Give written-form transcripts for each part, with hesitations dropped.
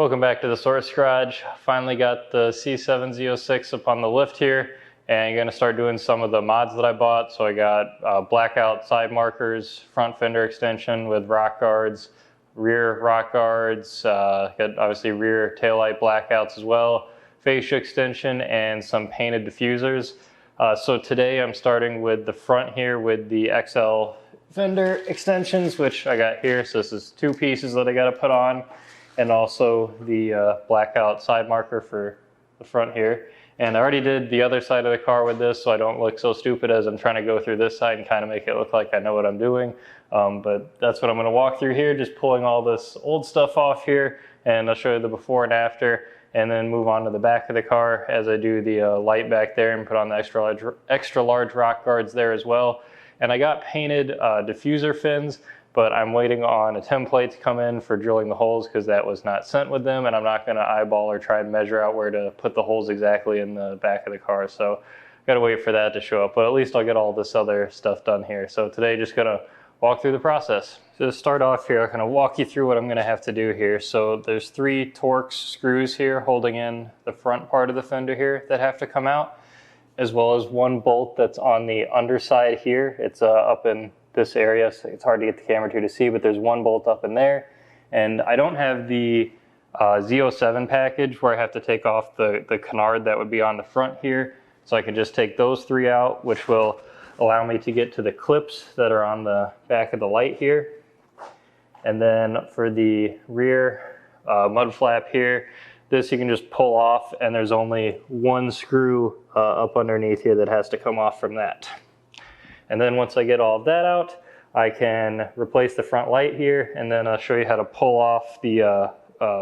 Welcome back to the Source Garage. Finally got the C7 Z06 up on the lift here, and I'm going to start doing some of the mods that I bought. So I got blackout side markers, front fender extension with rock guards, rear rock guards, got obviously rear taillight blackouts as well, fascia extension, and some painted diffusers. So today I'm starting with the front here with the XL fender extensions, which I got here. So this is two pieces that I got to put on, and also the blackout side marker for the front here. And I already did the other side of the car with this, so I don't look so stupid as I'm trying to go through this side and kind of make it look like I know what I'm doing. But that's what I'm going to walk through here, just pulling all this old stuff off here, and I'll show you the before and after, and then move on to the back of the car as I do the light back there and put on the extra large rock guards there as well. And I got painted diffuser fins, but I'm waiting on a template to come in for drilling the holes because that was not sent with them, and I'm not going to eyeball or try and measure out where to put the holes exactly in the back of the car. So got to wait for that to show up, but at least I'll get all this other stuff done here. So today just going to walk through the process. So to start off here, I'm going to walk you through what I'm going to have to do here. So there's 3 Torx screws here holding in the front part of the fender here that have to come out, as well as 1 bolt that's on the underside here. It's up in this area, so it's hard to get the camera to see, but there's 1 bolt up in there. And I don't have the Z07 package where I have to take off the canard that would be on the front here. So I can just take those 3 out, which will allow me to get to the clips that are on the back of the light here. And then for the rear mud flap here, this you can just pull off, and there's only 1 screw up underneath here that has to come off from that. And then once I get all of that out, I can replace the front light here, and then I'll show you how to pull off the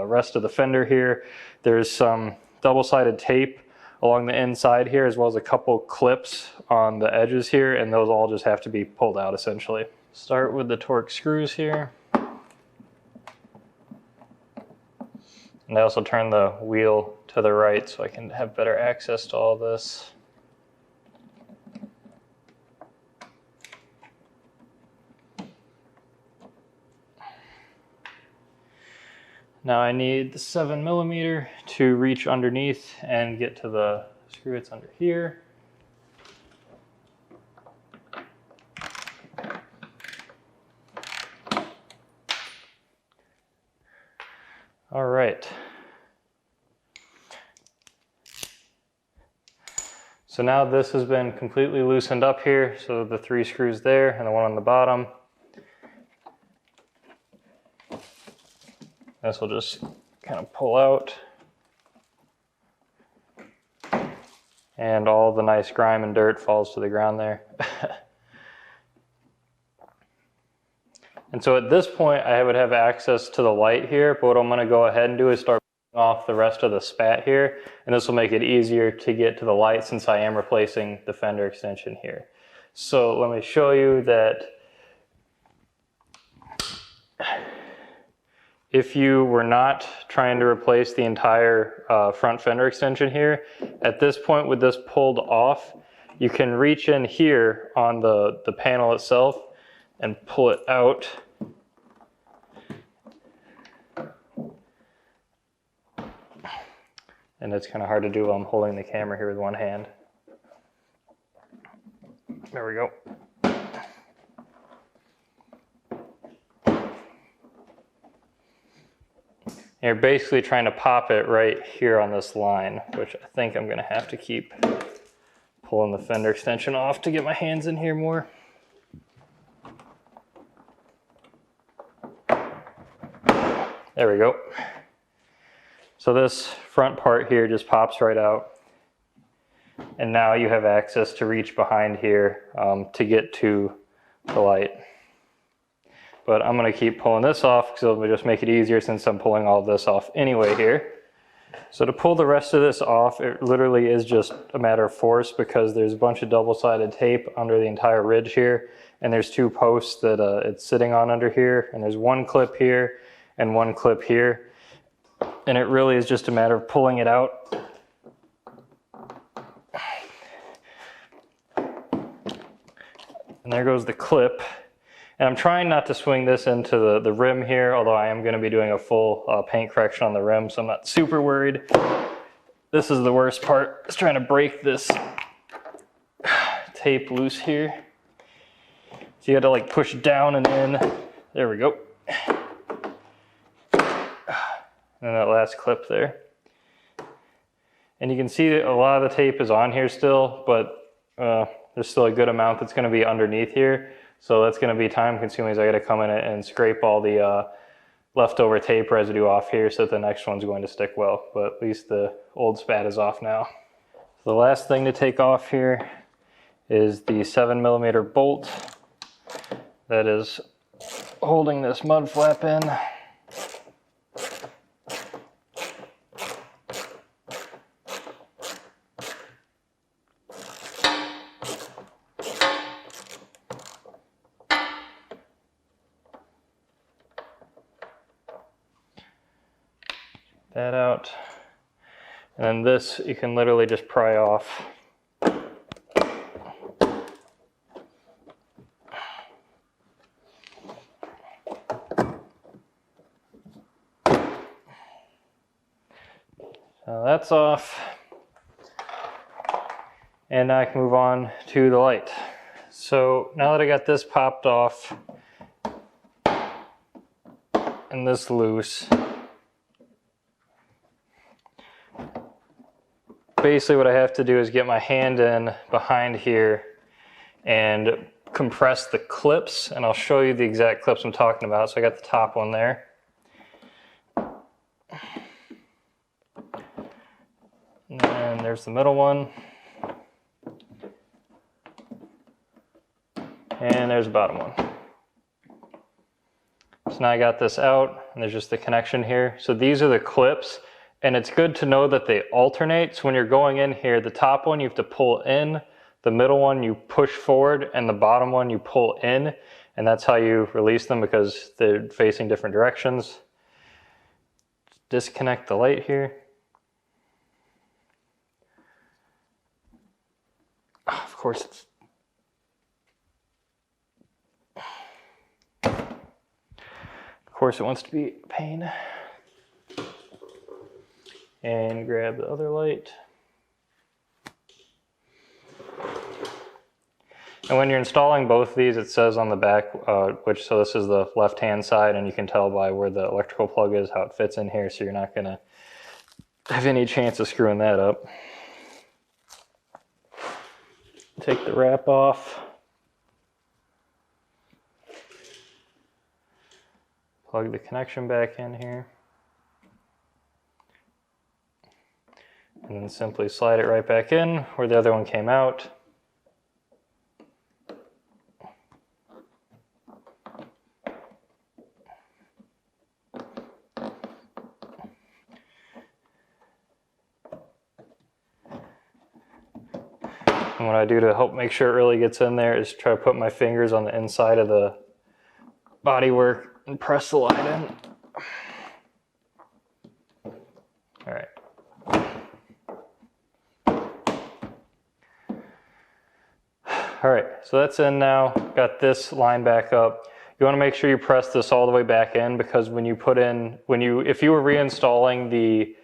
rest of the fender here. There's some double-sided tape along the inside here, as well as a couple clips on the edges here, and those all just have to be pulled out essentially. Start with the Torx screws here. And I also turn the wheel to the right so I can have better access to all this. Now I need the 7mm to reach underneath and get to the screw that's under here. All right. So now this has been completely loosened up here. So the 3 screws there and the one on the bottom. This will just kind of pull out, and all the nice grime and dirt falls to the ground there. And so at this point I would have access to the light here, but what I'm going to go ahead and do is start pulling off the rest of the spat here, and this will make it easier to get to the light since I am replacing the fender extension here. So let me show you that if you were not trying to replace the entire front fender extension here, at this point with this pulled off, you can reach in here on the panel itself and pull it out. And it's kind of hard to do while I'm holding the camera here with one hand. There we go. You're basically trying to pop it right here on this line, which I think I'm going to have to keep pulling the fender extension off to get my hands in here more. There we go. So this front part here just pops right out. And now you have access to reach behind here to get to the light. But I'm going to keep pulling this off because it'll just make it easier since I'm pulling all of this off anyway here. So to pull the rest of this off, it literally is just a matter of force because there's a bunch of double-sided tape under the entire ridge here, and there's 2 posts that it's sitting on under here, and there's 1 clip here and 1 clip here. And it really is just a matter of pulling it out. And there goes the clip. And I'm trying not to swing this into the rim here, although I am going to be doing a full paint correction on the rim, so I'm not super worried. This is the worst part, is trying to break this tape loose here. So you got to like push down and in. There we go. And that last clip there. And you can see that a lot of the tape is on here still, but there's still a good amount that's going to be underneath here. So that's going to be time consuming, as I got to come in and scrape all the leftover tape residue off here so that the next one's going to stick well. But at least the old spat is off now. So the last thing to take off here is the 7mm bolt that is holding this mud flap in. That out, and then this you can literally just pry off. So that's off, and now I can move on to the light. So now that I got this popped off and this loose, basically what I have to do is get my hand in behind here and compress the clips, and I'll show you the exact clips I'm talking about. So I got the top one there. And then there's the middle one. And there's the bottom one. So now I got this out, and there's just the connection here. So these are the clips, and it's good to know that they alternate. So when you're going in here, the top one you have to pull in, the middle one you push forward, and the bottom one you pull in, and that's how you release them because they're facing different directions. Disconnect the light here. Of course it's it wants to be a pain. And grab the other light. And when you're installing both of these, it says on the back, so this is the left-hand side, and you can tell by where the electrical plug is, how it fits in here, so you're not gonna have any chance of screwing that up. Take the wrap off. Plug the connection back in here. And then simply slide it right back in where the other one came out. And what I do to help make sure it really gets in there is try to put my fingers on the inside of the bodywork and press the light in. All right. All right, so that's in now. Got this line back up. You want to make sure you press this all the way back in, because when you put in, if you were reinstalling the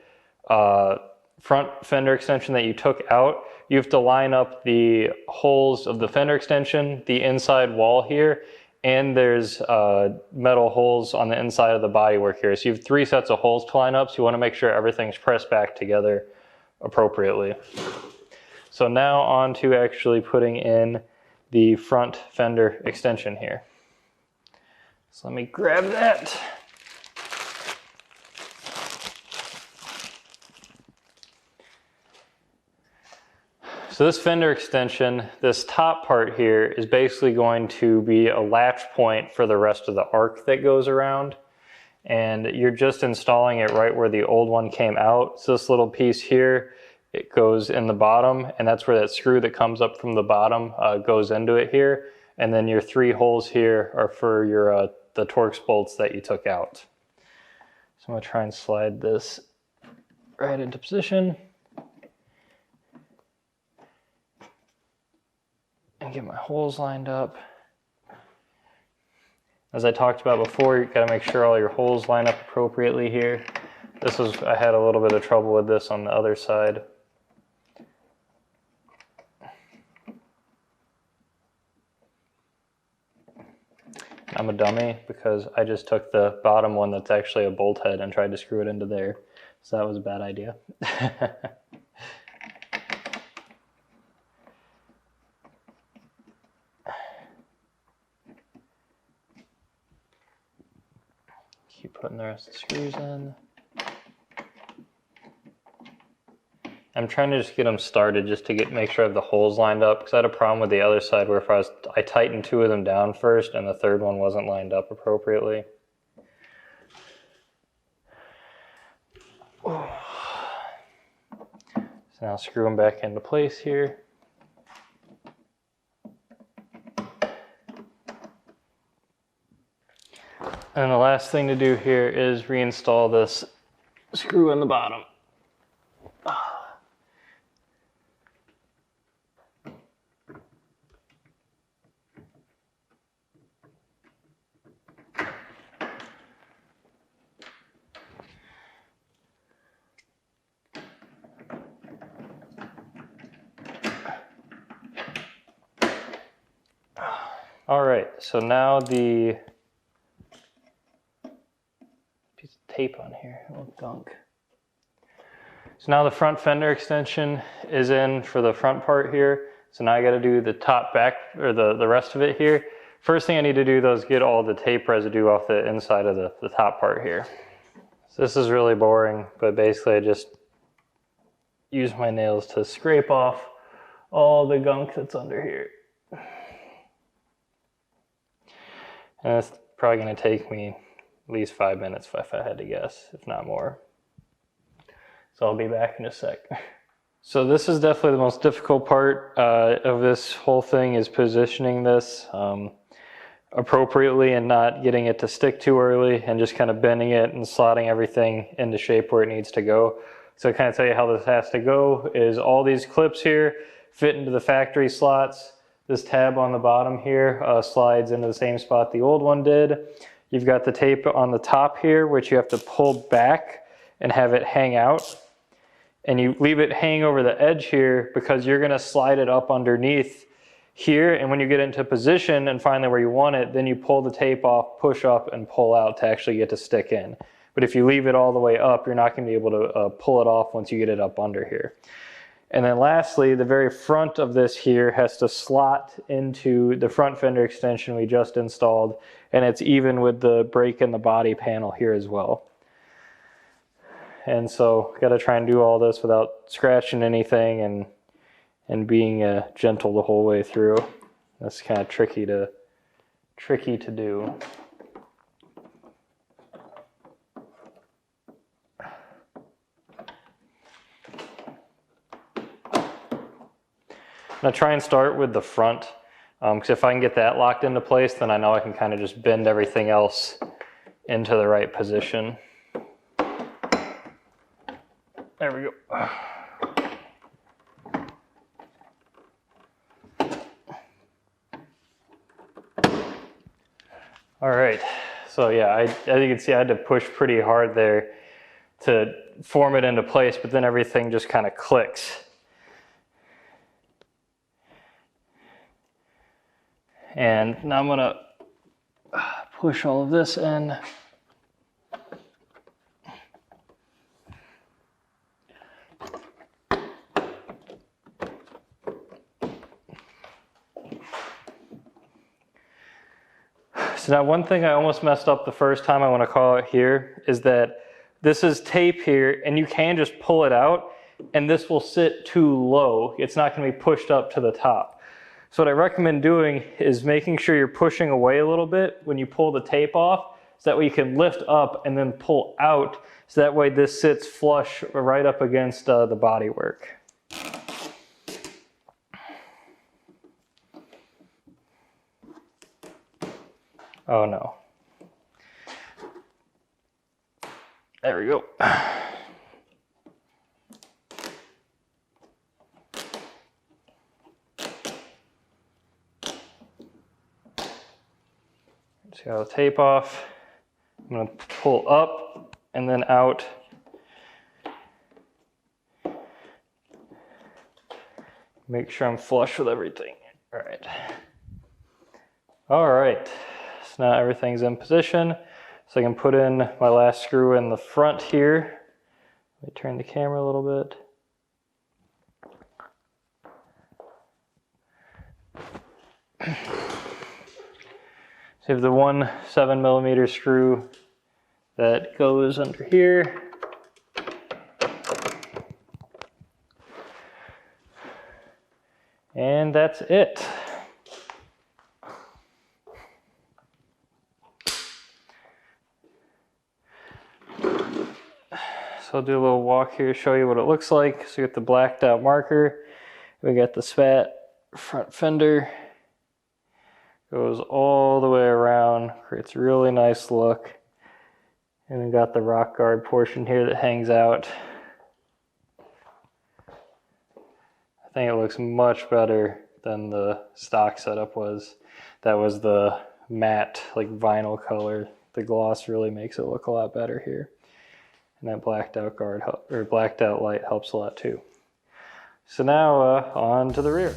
front fender extension that you took out, you have to line up the holes of the fender extension, the inside wall here, and there's metal holes on the inside of the bodywork here. So you have 3 sets of holes to line up, so you want to make sure everything's pressed back together appropriately. So now on to actually putting in the front fender extension here. So let me grab that. So this fender extension, this top part here, is basically going to be a latch point for the rest of the arc that goes around. And you're just installing it right where the old one came out. So this little piece here, it goes in the bottom, and that's where that screw that comes up from the bottom goes into it here. And then your 3 holes here are for your the Torx bolts that you took out. So I'm going to try and slide this right into position. And get my holes lined up. As I talked about before, you gotta make sure all your holes line up appropriately here. I had a little bit of trouble with this on the other side. I'm a dummy because I just took the bottom one that's actually a bolt head and tried to screw it into there. So that was a bad idea. Keep putting the rest of the screws in. I'm trying to just get them started just to make sure I have the holes lined up, because I had a problem with the other side where I tightened 2 of them down first and the third one wasn't lined up appropriately. So now screw them back into place here. And the last thing to do here is reinstall this screw in the bottom. All right, so now the piece of tape on here, a little gunk. So now the front fender extension is in for the front part here. So now I got to do the top back, or the rest of it here. First thing I need to do though is get all the tape residue off the inside of the top part here. So this is really boring, but basically I just use my nails to scrape off all the gunk that's under here. And it's probably going to take me at least 5 minutes if I had to guess, if not more. So I'll be back in a sec. So this is definitely the most difficult part of this whole thing, is positioning this appropriately and not getting it to stick too early, and just kind of bending it and slotting everything into shape where it needs to go. So I kind of tell you how this has to go is all these clips here fit into the factory slots. This tab on the bottom here slides into the same spot the old one did. You've got the tape on the top here, which you have to pull back and have it hang out. And you leave it hang over the edge here because you're gonna slide it up underneath here. And when you get into position and finally where you want it, then you pull the tape off, push up and pull out to actually get to stick in. But if you leave it all the way up, you're not gonna be able to pull it off once you get it up under here. And then lastly, the very front of this here has to slot into the front fender extension we just installed, and it's even with the brake and the body panel here as well. And so got to try and do all this without scratching anything and being gentle the whole way through. That's kind of tricky to do. I'm going to try and start with the front, because if I can get that locked into place, then I know I can kind of just bend everything else into the right position. There we go. All right, so yeah, as you can see, I had to push pretty hard there to form it into place, but then everything just kind of clicks. And now I'm gonna push all of this in. So now one thing I almost messed up the first time, I want to call it here, is that this is tape here and you can just pull it out and this will sit too low. It's not going to be pushed up to the top. So what I recommend doing is making sure you're pushing away a little bit when you pull the tape off, so that way you can lift up and then pull out, so that way this sits flush right up against the bodywork. Oh no. There we go. Just got the tape off. I'm gonna pull up and then out. Make sure I'm flush with everything. All right. All right, so now everything's in position. So I can put in my last screw in the front here. Let me turn the camera a little bit. So you have the 1 7mm screw that goes under here. And that's it. So I'll do a little walk here, show you what it looks like. So you got the blacked out marker. We got the spat front fender. Goes all the way around, creates a really nice look. And then got the rock guard portion here that hangs out. I think it looks much better than the stock setup was. That was the matte, like vinyl color. The gloss really makes it look a lot better here. And that blacked out guard or blacked out light helps a lot too. So now on to the rear.